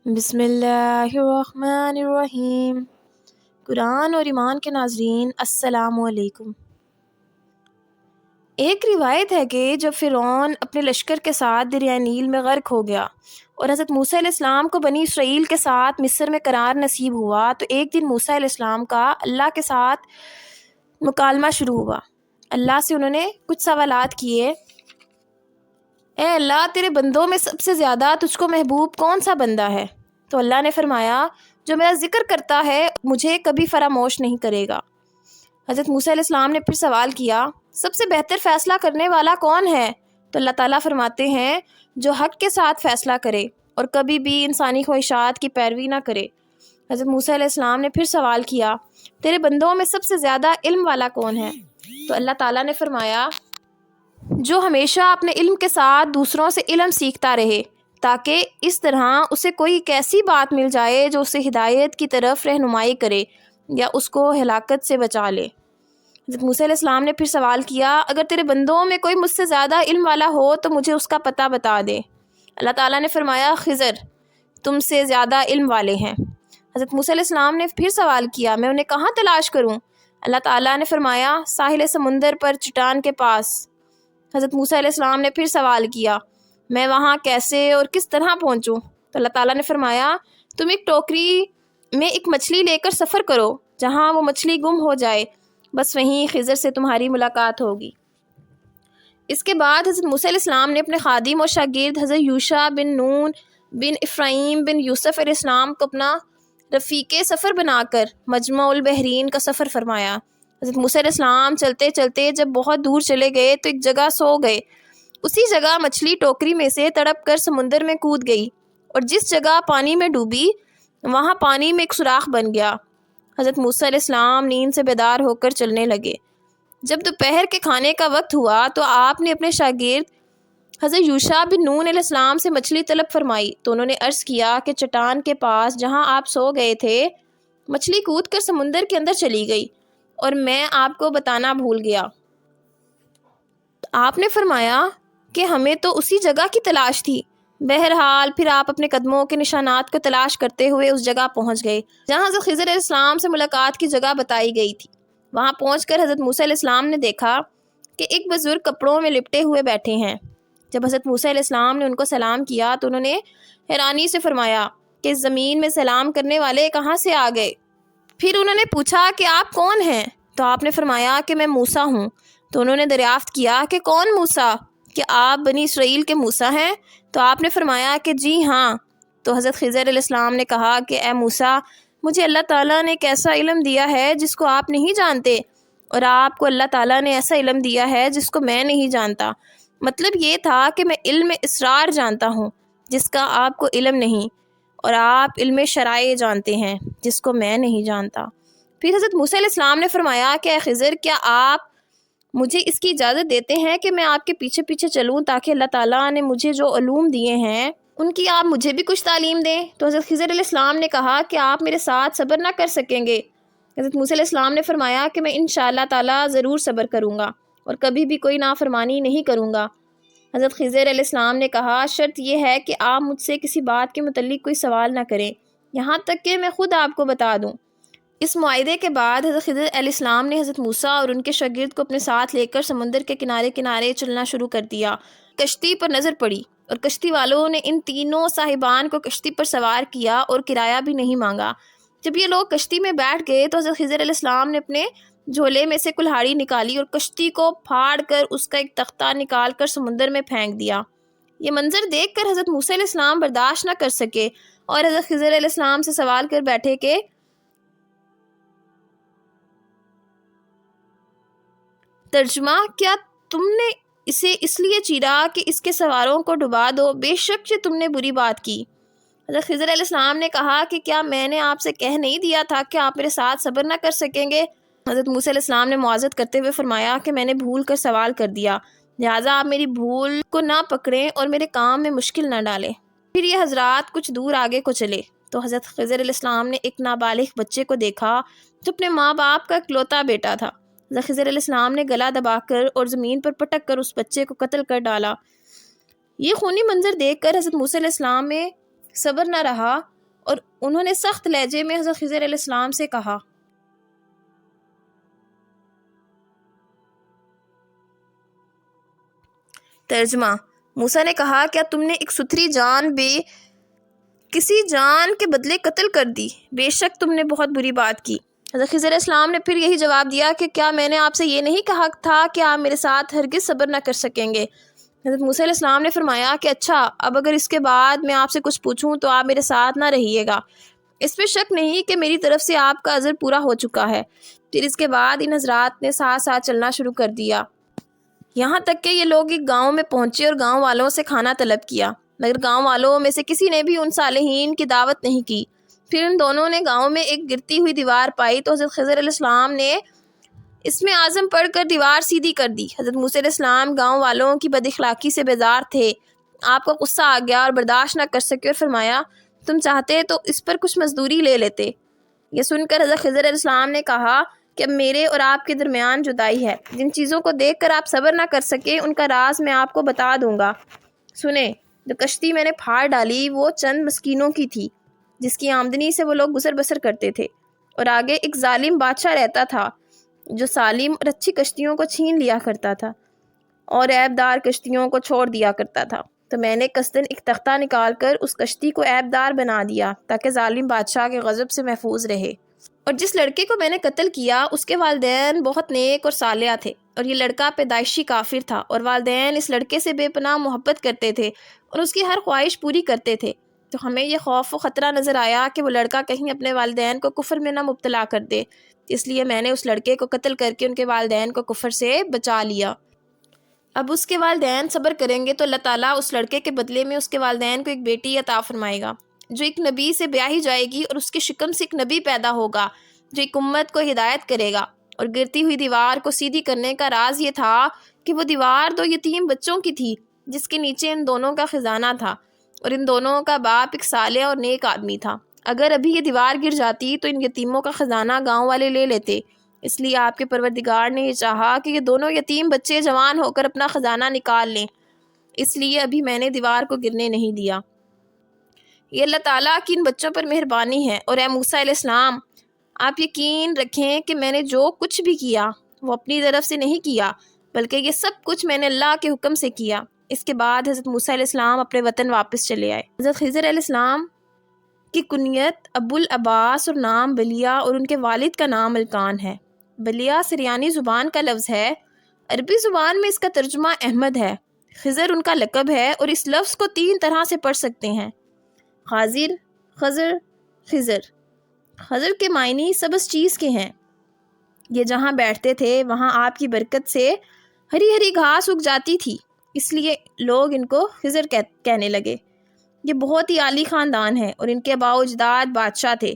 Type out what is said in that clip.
بسم اللہ الرحمن الرحیم۔ قرآن اور ایمان کے ناظرین السلام علیکم۔ ایک روایت ہے کہ جب فرعون اپنے لشکر کے ساتھ دریائے نیل میں غرق ہو گیا اور حضرت موسیٰ علیہ السلام کو بنی اسرائیل کے ساتھ مصر میں قرار نصیب ہوا، تو ایک دن موسیٰ علیہ السلام کا اللہ کے ساتھ مکالمہ شروع ہوا۔ اللہ سے انہوں نے کچھ سوالات کیے۔ اے اللہ، تیرے بندوں میں سب سے زیادہ تجھ کو محبوب کون سا بندہ ہے؟ تو اللہ نے فرمایا، جو میرا ذکر کرتا ہے مجھے کبھی فراموش نہیں کرے گا۔ حضرت موسیٰ علیہ السلام نے پھر سوال کیا، سب سے بہتر فیصلہ کرنے والا کون ہے؟ تو اللہ تعالیٰ فرماتے ہیں، جو حق کے ساتھ فیصلہ کرے اور کبھی بھی انسانی خواہشات کی پیروی نہ کرے۔ حضرت موسیٰ علیہ السلام نے پھر سوال کیا، تیرے بندوں میں سب سے زیادہ علم والا کون ہے؟ تو اللہ تعالیٰ نے فرمایا، جو ہمیشہ اپنے علم کے ساتھ دوسروں سے علم سیکھتا رہے، تاکہ اس طرح اسے کوئی ایک ایسی بات مل جائے جو اسے ہدایت کی طرف رہنمائی کرے یا اس کو ہلاکت سے بچا لے۔ حضرت موسیٰ علیہ السلام نے پھر سوال کیا، اگر تیرے بندوں میں کوئی مجھ سے زیادہ علم والا ہو تو مجھے اس کا پتہ بتا دے۔ اللہ تعالیٰ نے فرمایا، خضر تم سے زیادہ علم والے ہیں۔ حضرت موسیٰ علیہ السلام نے پھر سوال کیا، میں انہیں کہاں تلاش کروں؟ اللہ تعالیٰ نے فرمایا، ساحل سمندر پر چٹان کے پاس۔ حضرت موسیٰ علیہ السلام نے پھر سوال کیا، میں وہاں کیسے اور کس طرح پہنچوں؟ تو اللہ تعالیٰ نے فرمایا، تم ایک ٹوکری میں ایک مچھلی لے کر سفر کرو، جہاں وہ مچھلی گم ہو جائے، بس وہیں خضر سے تمہاری ملاقات ہوگی۔ اس کے بعد حضرت موسیٰ علیہ السلام نے اپنے خادم اور شاگرد حضرت یوشع بن نون بن افراہیم بن یوسف علیہ السلام کو اپنا رفیق سفر بنا کر مجمع البحرین کا سفر فرمایا۔ حضرت موسیٰ علیہ السلام چلتے چلتے جب بہت دور چلے گئے تو ایک جگہ سو گئے۔ اسی جگہ مچھلی ٹوکری میں سے تڑپ کر سمندر میں کود گئی، اور جس جگہ پانی میں ڈوبی وہاں پانی میں ایک سوراخ بن گیا۔ حضرت موسیٰ علیہ السلام نیند سے بیدار ہو کر چلنے لگے۔ جب دوپہر کے کھانے کا وقت ہوا تو آپ نے اپنے شاگرد حضرت یوشع بن نون علیہ السلام سے مچھلی طلب فرمائی، تو انہوں نے عرض کیا کہ چٹان کے پاس جہاں آپ سو گئے تھے مچھلی کود کر سمندر کے اندر چلی گئی اور میں آپ کو بتانا بھول گیا۔ آپ نے فرمایا کہ ہمیں تو اسی جگہ کی تلاش تھی۔ بہرحال پھر آپ اپنے قدموں کے نشانات کو تلاش کرتے ہوئے اس جگہ پہنچ گئے جہاں حضرت خضر علیہ السلام سے ملاقات کی جگہ بتائی گئی تھی۔ وہاں پہنچ کر حضرت موسیٰ علیہ السلام نے دیکھا کہ ایک بزرگ کپڑوں میں لپٹے ہوئے بیٹھے ہیں۔ جب حضرت موسیٰ علیہ السلام نے ان کو سلام کیا تو انہوں نے حیرانی سے فرمایا کہ اس زمین میں سلام کرنے والے کہاں سے آ گئے؟ پھر انہوں نے پوچھا کہ آپ کون ہیں؟ تو آپ نے فرمایا کہ میں موسیٰ ہوں۔ تو انہوں نے دریافت کیا کہ کون موسیٰ؟ کہ آپ بنی اسرائیل کے موسیٰ ہیں؟ تو آپ نے فرمایا کہ جی ہاں۔ تو حضرت خضر علیہ السلام نے کہا کہ اے موسیٰ، مجھے اللہ تعالیٰ نے ایک ایسا علم دیا ہے جس کو آپ نہیں جانتے، اور آپ کو اللہ تعالیٰ نے ایسا علم دیا ہے جس کو میں نہیں جانتا۔ مطلب یہ تھا کہ میں علم اسرار جانتا ہوں جس کا آپ کو علم نہیں، اور آپ علم شرائع جانتے ہیں جس کو میں نہیں جانتا۔ پھر حضرت موسیٰ علیہ السلام نے فرمایا کہ اے خضر، کیا آپ مجھے اس کی اجازت دیتے ہیں کہ میں آپ کے پیچھے پیچھے چلوں تاکہ اللہ تعالیٰ نے مجھے جو علوم دیے ہیں ان کی آپ مجھے بھی کچھ تعلیم دیں؟ تو حضرت خضر علیہ السلام نے کہا کہ آپ میرے ساتھ صبر نہ کر سکیں گے؟ حضرت موسیٰ علیہ السلام نے فرمایا کہ میں انشاءاللہ تعالیٰ ضرور صبر کروں گا اور کبھی بھی کوئی نافرمانی نہیں کروں گا۔ حضرت خضر علیہ السلام نے کہا، شرط یہ ہے کہ آپ مجھ سے کسی بات کے متعلق کوئی سوال نہ کریں یہاں تک کہ میں خود آپ کو بتا دوں۔ اس معاہدے کے بعد حضرت خضر علیہ السلام نے حضرت موسیٰ اور ان کے شاگرد کو اپنے ساتھ لے کر سمندر کے کنارے کنارے چلنا شروع کر دیا۔ کشتی پر نظر پڑی اور کشتی والوں نے ان تینوں صاحبان کو کشتی پر سوار کیا اور کرایہ بھی نہیں مانگا۔ جب یہ لوگ کشتی میں بیٹھ گئے تو حضرت خضر علیہ السلام نے اپنے جھولے میں سے کلہاڑی نکالی اور کشتی کو پھاڑ کر اس کا ایک تختہ نکال کر سمندر میں پھینک دیا۔ یہ منظر دیکھ کر حضرت موسیٰ علیہ السلام برداشت نہ کر سکے اور حضرت خضر علیہ السلام سے سوال کر بیٹھے کہ ترجمہ، کیا تم نے اسے اس لیے چیرا کہ اس کے سواروں کو ڈبا دو؟ بے شک تم نے بری بات کی۔ حضرت خضر علیہ السلام نے کہا کہ کیا میں نے آپ سے کہہ نہیں دیا تھا کہ آپ میرے ساتھ صبر نہ کر سکیں گے؟ حضرت موسیٰ علیہ السلام نے معذرت کرتے ہوئے فرمایا کہ میں نے بھول کر سوال کر دیا، لہٰذا آپ میری بھول کو نہ پکڑیں اور میرے کام میں مشکل نہ ڈالیں۔ پھر یہ حضرات کچھ دور آگے کو چلے تو حضرت خضر علیہ السلام نے ایک نابالغ بچے کو دیکھا جو اپنے ماں باپ کا اکلوتا بیٹا تھا۔ حضرت خضر علیہ السلام نے گلا دبا کر اور زمین پر پٹک کر اس بچے کو قتل کر ڈالا۔ یہ خونی منظر دیکھ کر حضرت موسیٰ علیہ السلام میں صبر نہ رہا اور انہوں نے سخت لہجے میں حضرت خضر علیہ السلام سے کہا۔ ترجمہ: موسیٰ نے کہا، کیا تم نے ایک ستھری جان کسی جان کے بدلے قتل کر دی؟ بے شک تم نے بہت بری بات کی۔ حضرت خضر علیہ السلام نے پھر یہی جواب دیا کہ کیا میں نے آپ سے یہ نہیں کہا تھا کہ آپ میرے ساتھ ہرگز صبر نہ کر سکیں گے؟ حضرت موسیٰ علیہ السلام نے فرمایا کہ اچھا، اب اگر اس کے بعد میں آپ سے کچھ پوچھوں تو آپ میرے ساتھ نہ رہیے گا۔ اس پہ شک نہیں کہ میری طرف سے آپ کا عذر پورا ہو چکا ہے۔ پھر اس کے بعد ان حضرات نے ساتھ ساتھ چلنا شروع کر دیا، یہاں تک کہ یہ لوگ ایک گاؤں میں پہنچے اور گاؤں والوں سے کھانا طلب کیا، مگر گاؤں والوں میں سے کسی نے بھی ان صالحین کی دعوت نہیں کی۔ پھر ان دونوں نے گاؤں میں ایک گرتی ہوئی دیوار پائی تو حضرت خضر علیہ السلام نے اس میں اعظم پڑھ کر دیوار سیدھی کر دی۔ حضرت موسیٰ علیہ السلام گاؤں والوں کی بد اخلاقی سے بیزار تھے، آپ کو غصہ آ گیا اور برداشت نہ کر سکے اور فرمایا، تم چاہتے تو اس پر کچھ مزدوری لے لیتے۔ یہ سن کر حضرت خضر علیہ السلام نے کہا کہ اب میرے اور آپ کے درمیان جدائی ہے، جن چیزوں کو دیکھ کر آپ صبر نہ کر سکے ان کا راز میں آپ کو بتا دوں گا۔ سنیں، جو کشتی میں نے پھاڑ ڈالی وہ چند مسکینوں کی تھی جس کی آمدنی سے وہ لوگ گزر بسر کرتے تھے، اور آگے ایک ظالم بادشاہ رہتا تھا جو سالم اور اچھی کشتیوں کو چھین لیا کرتا تھا اور عیب دار کشتیوں کو چھوڑ دیا کرتا تھا۔ تو میں نے قصداً ایک تختہ نکال کر اس کشتی کو عیب دار بنا دیا تاکہ ظالم بادشاہ کے غضب سے محفوظ رہے۔ اور جس لڑکے کو میں نے قتل کیا اس کے والدین بہت نیک اور صالح تھے، اور یہ لڑکا پیدائشی کافر تھا، اور والدین اس لڑکے سے بے پناہ محبت کرتے تھے اور اس کی ہر خواہش پوری کرتے تھے۔ تو ہمیں یہ خوف و خطرہ نظر آیا کہ وہ لڑکا کہیں اپنے والدین کو کفر میں نہ مبتلا کر دے، اس لیے میں نے اس لڑکے کو قتل کر کے ان کے والدین کو کفر سے بچا لیا۔ اب اس کے والدین صبر کریں گے تو اللہ تعالیٰ اس لڑکے کے بدلے میں اس کے والدین کو ایک بیٹی عطا فرمائے گا جو ایک نبی سے بیاہی جائے گی، اور اس کے شکم سے ایک نبی پیدا ہوگا جو ایک امت کو ہدایت کرے گا۔ اور گرتی ہوئی دیوار کو سیدھی کرنے کا راز یہ تھا کہ وہ دیوار دو یتیم بچوں کی تھی جس کے نیچے ان دونوں کا خزانہ تھا، اور ان دونوں کا باپ ایک صالح اور نیک آدمی تھا۔ اگر ابھی یہ دیوار گر جاتی تو ان یتیموں کا خزانہ گاؤں والے لے لیتے، اس لیے آپ کے پروردگار نے یہ چاہا کہ یہ دونوں یتیم بچے جوان ہو کر اپنا خزانہ نکال لیں، اس لیے ابھی میں نے دیوار کو گرنے نہیں دیا۔ یہ اللہ تعالیٰ کی ان بچوں پر مہربانی ہے۔ اور اے موسیٰ علیہ السلام، آپ یقین رکھیں کہ میں نے جو کچھ بھی کیا وہ اپنی طرف سے نہیں کیا، بلکہ یہ سب کچھ میں نے اللہ کے حکم سے کیا۔ اس کے بعد حضرت موسیٰ علیہ السلام اپنے وطن واپس چلے آئے۔ حضرت خضر علیہ السلام کی کنیت ابو العباس اور نام بلیہ، اور ان کے والد کا نام الکان ہے۔ بلیہ سریانی زبان کا لفظ ہے، عربی زبان میں اس کا ترجمہ احمد ہے۔ خضر ان کا لقب ہے، اور اس لفظ کو 3 طرح سے پڑھ سکتے ہیں: خاضر، خضر، خضر۔ خضر کے معنی سبز چیز کے ہیں۔ یہ جہاں بیٹھتے تھے وہاں آپ کی برکت سے ہری ہری گھاس اگ جاتی تھی، اس لیے لوگ ان کو خضر کہنے لگے۔ یہ بہت ہی عالی خاندان ہے، اور ان کے آباء و اجداد بادشاہ تھے۔